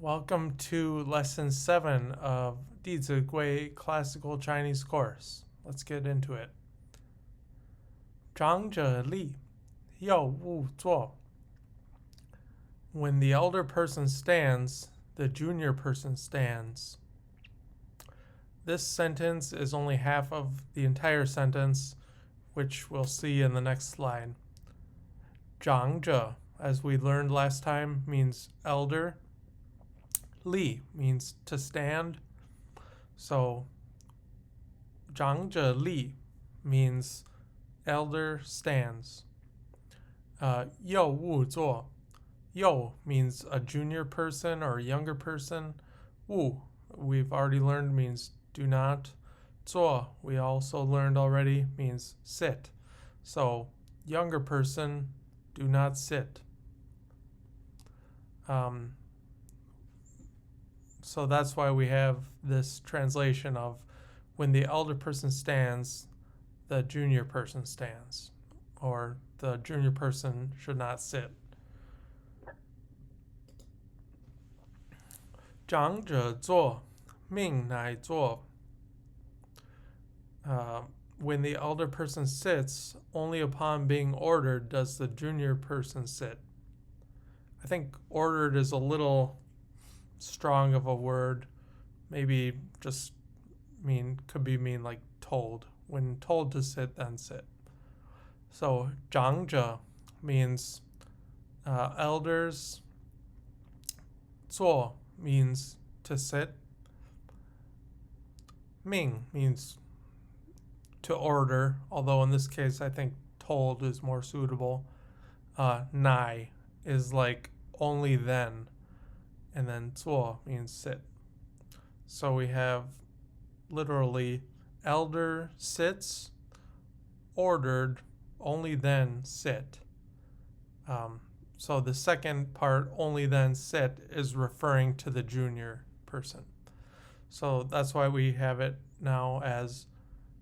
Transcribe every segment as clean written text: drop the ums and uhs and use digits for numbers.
Welcome to Lesson 7 of 弟子规 Classical Chinese course. Let's get into it. 长者立，幼勿坐. When the elder person stands, the junior person stands. This sentence is only half of the entire sentence, which we'll see in the next slide. 长者, as we learned last time, means elder. 立 means to stand. So 长者立 means elder stands. 幼勿坐 Yo means a junior person or a younger person. Wu, we've already learned, means do not. 坐, we also learned already, means sit. So younger person, do not sit. So that's why we have this translation of when the elder person stands, the junior person stands, or the junior person should not sit. 长者坐，命乃坐. When the elder person sits, only upon being ordered does the junior person sit. I think ordered is a little strong of a word. Maybe just could mean like told. When told to sit, then sit. So 长者 means elders. 坐 means to sit. 命 means to order, although in this case I think told is more suitable. 乃 is like only then, and then 坐 means sit. So we have literally elder sits, ordered, only then sit. So the second part, only then sit, is referring to the junior person. So that's why we have it now as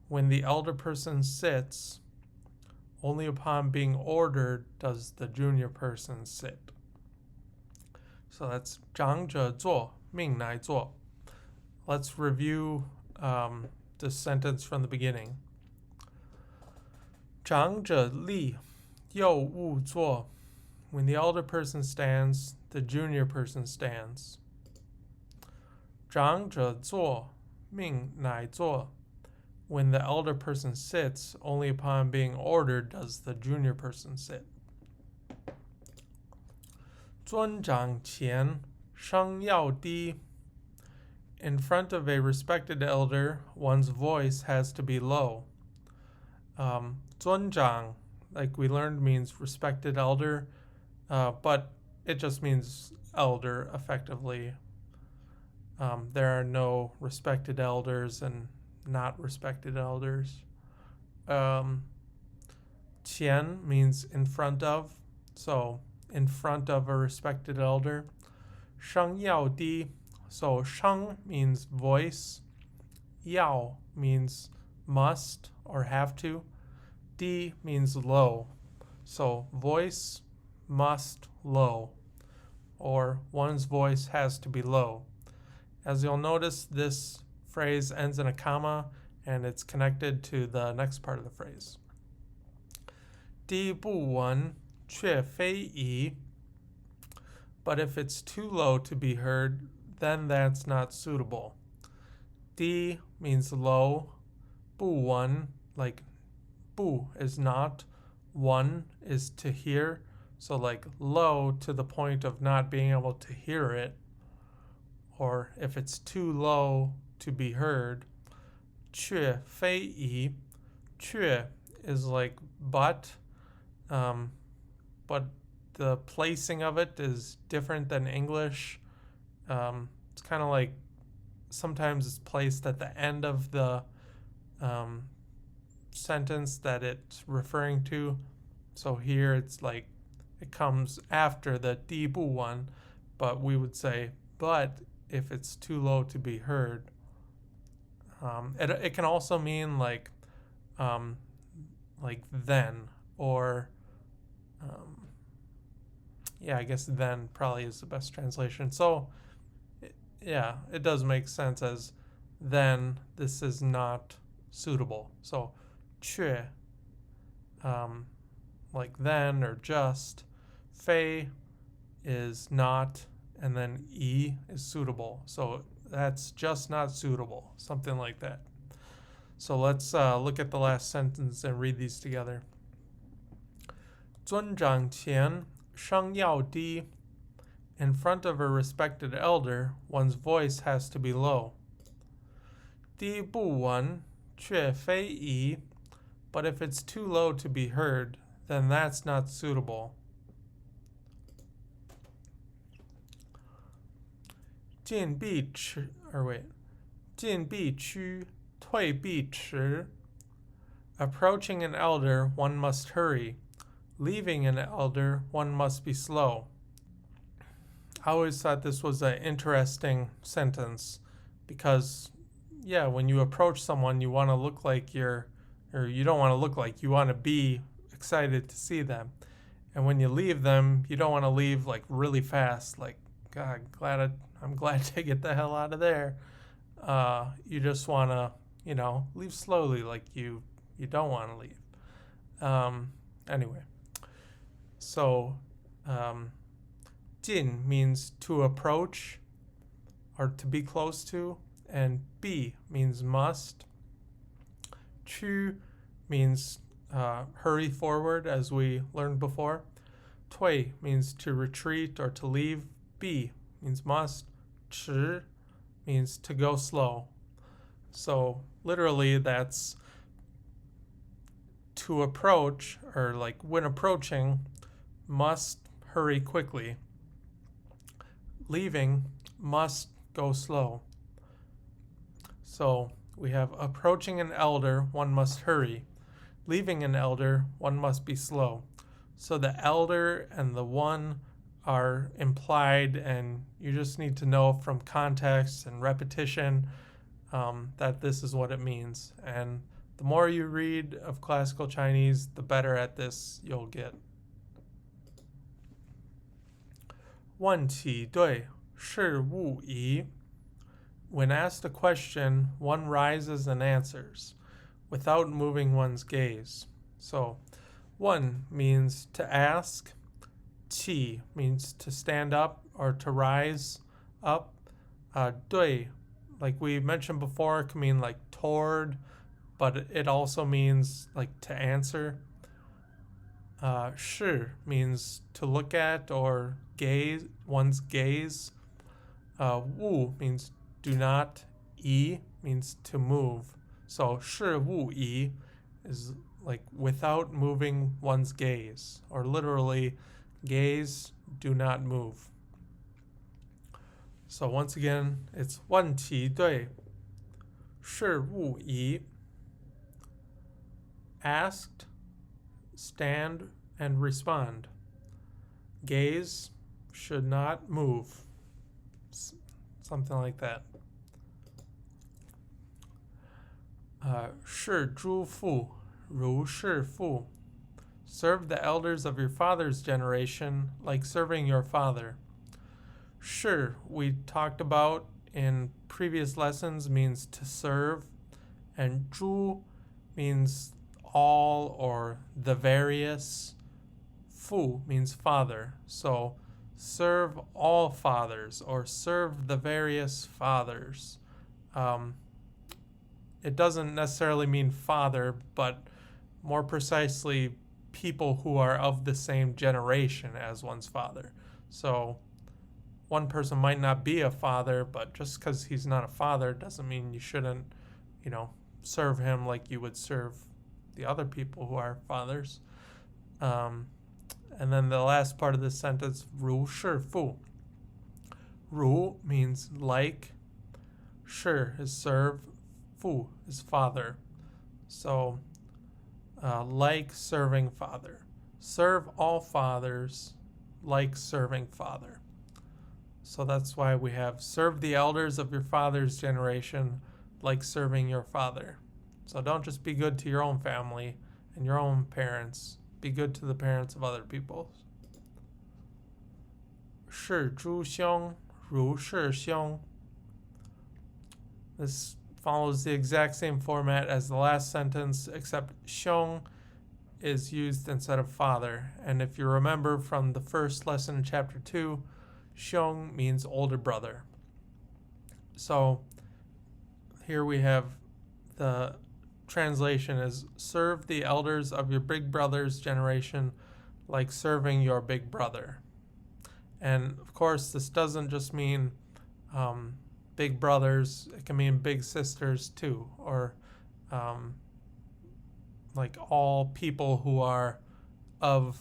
when the elder person sits, only upon being ordered does the junior person sit. So that's 长者坐，命乃坐. Let's review this sentence from the beginning. 长者立，幼勿坐. When the elder person stands, the junior person stands. 长者坐，命乃坐. When the elder person sits, only upon being ordered does the junior person sit. 尊长前，声要低. In front of a respected elder, one's voice has to be low. 尊长, like we learned, means respected elder, but it just means elder effectively. There are no respected elders and not respected elders. 前 means in front of, so in front of a respected elder. 声要低, so 声 means voice, 要 means must or have to, 低 means low, so voice, must, low, or one's voice has to be low. As you'll notice, this phrase ends in a comma and it's connected to the next part of the phrase. 低不闻，却非宜. But if it's too low to be heard, then that's not suitable. 低 means low, 不闻, like 不 is not, 闻 is to hear, so like low to the point of not being able to hear it. Or if it's too low to be heard, 却非宜. 却 is like but the placing of it is different than English. It's kind of like sometimes it's placed at the end of the sentence that it's referring to. So here it's like it comes after the 低不闻, but we would say but if it's too low to be heard. It can also mean like then, or I guess then probably is the best translation. So yeah, it does make sense as then this is not suitable. So 却 like then or just. 非 is not, and then 宜 is suitable. So that's just not suitable, something like that. So let's look at the last sentence and read these together. 尊长前声要低. In front of a respected elder, one's voice has to be low. 低不稳却非宜. But if it's too low to be heard, then that's not suitable. 进必迟, or wait, 进必趋, 退必迟. Approaching an elder, one must hurry. Leaving an elder, one must be slow. I always thought this was an interesting sentence because, yeah, when you approach someone, you want to look like you don't want to look like, you want to be excited to see them. And when you leave them, you don't want to leave like really fast, like, God, I'm glad to get the hell out of there. You just want to, leave slowly, like you don't want to leave. Anyway, so 近 means to approach or to be close to, and 必 means must. 趋 means hurry forward, as we learned before. 退 means to retreat or to leave. 必 means must. 迟 means to go slow. So literally that's to approach, or like when approaching, must hurry quickly. Leaving, must go slow. So we have approaching an elder, one must hurry. Leaving an elder, one must be slow. So the elder and the one are implied, and you just need to know from context and repetition that this is what it means. And the more you read of classical Chinese, the better at this you'll get. 问起对事物疑. When asked a question, one rises and answers without moving one's gaze. So, 问 means to ask. 起 means to stand up or to rise up. 对, like we mentioned before, can mean like toward, but it also means like to answer. 是 means to look at or gaze, one's gaze. 物 means do not. 宜 means to move. So 事物宜 is like without moving one's gaze, or literally gaze, do not move. So once again, it's 问题对事物宜. Asked, stand, and respond. Gaze, should not move. Something like that. 是诸父如是父. Serve the elders of your father's generation like serving your father. 是, we talked about in previous lessons, means to serve, and 诸 means all or the various. Fu means father. So serve all fathers or serve the various fathers. It doesn't necessarily mean father, but more precisely, people who are of the same generation as one's father. So one person might not be a father, but just because he's not a father doesn't mean you shouldn't, serve him like you would serve the other people who are fathers. And then the last part of this sentence, 如是父. 如 means like, 是 is serve, 父 is father. So, like serving father. Serve all fathers like serving father. So that's why we have serve the elders of your father's generation like serving your father. So don't just be good to your own family and your own parents. Be good to the parents of other people. 是诸兄如是兄. This follows the exact same format as the last sentence, except xiong is used instead of father. And if you remember from the first lesson in chapter 2, xiong means older brother. So here we have the translation is serve the elders of your big brother's generation like serving your big brother. And of course, this doesn't just mean big brothers, it can mean big sisters too, or like all people who are of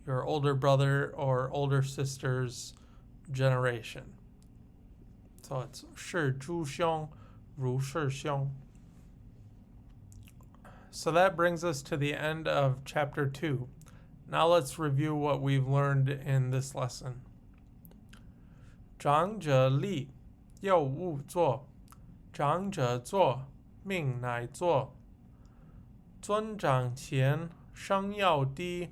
your older brother or older sister's generation. So it's 是诸兄如是兄. So that brings us to the end of chapter 2. Now let's review what we've learned in this lesson. 长者立，幼勿坐；长者坐，命乃坐。尊长前，声要低，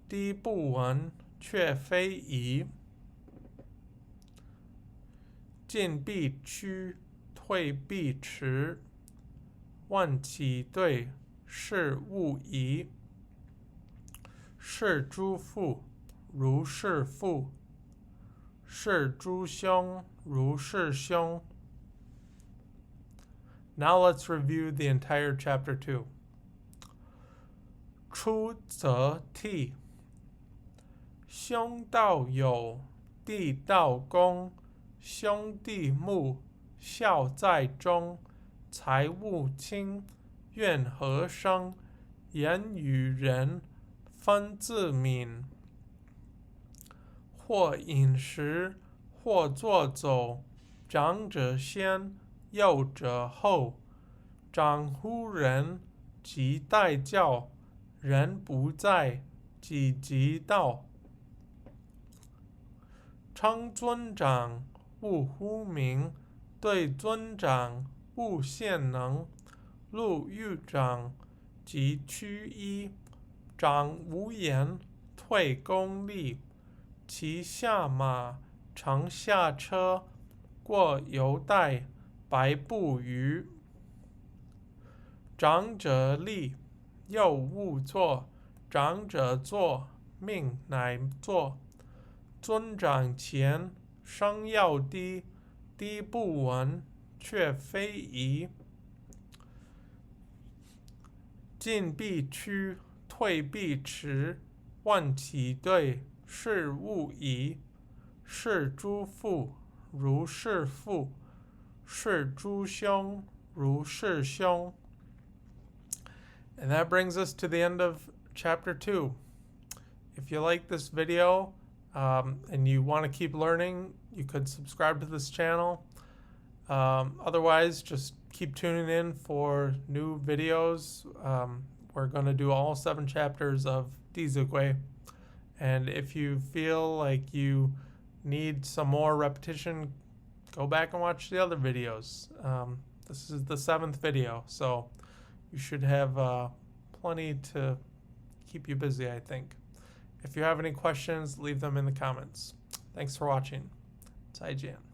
低不闻，却非宜。进必趋，退必迟。万其对，是勿疑。是诸父，如是父；是诸兄，如是兄。Now let's review the entire chapter 2. 出则悌，兄道友，弟道恭，兄弟睦，孝在中。财物轻，怨何生？言语仁，分自泯。或饮食，或坐走，长者先，幼者后。长乎人，即待教；人不在，己即到。称尊长，勿呼名；对尊长，勿献能。路遇长，即趋揖；长无言，退恭立。骑下马，乘下车，过犹待，白不渝。长者立，幼勿坐；长者坐，命乃坐。尊长前，声要低，低不闻，却非宜。进必趋，退必迟。万其对，是勿疑。是诸父，如是父；是诸兄，如是兄。And that brings us to the end of chapter 2. If you like this video and you want to keep learning, you could subscribe to this channel. Otherwise, just keep tuning in for new videos. We're going to do all 7 chapters of Dizugui. And if you feel like you need some more repetition, go back and watch the other videos. This is the 7th video, so you should have plenty to keep you busy, I think. If you have any questions, leave them in the comments. Thanks for watching. 再见.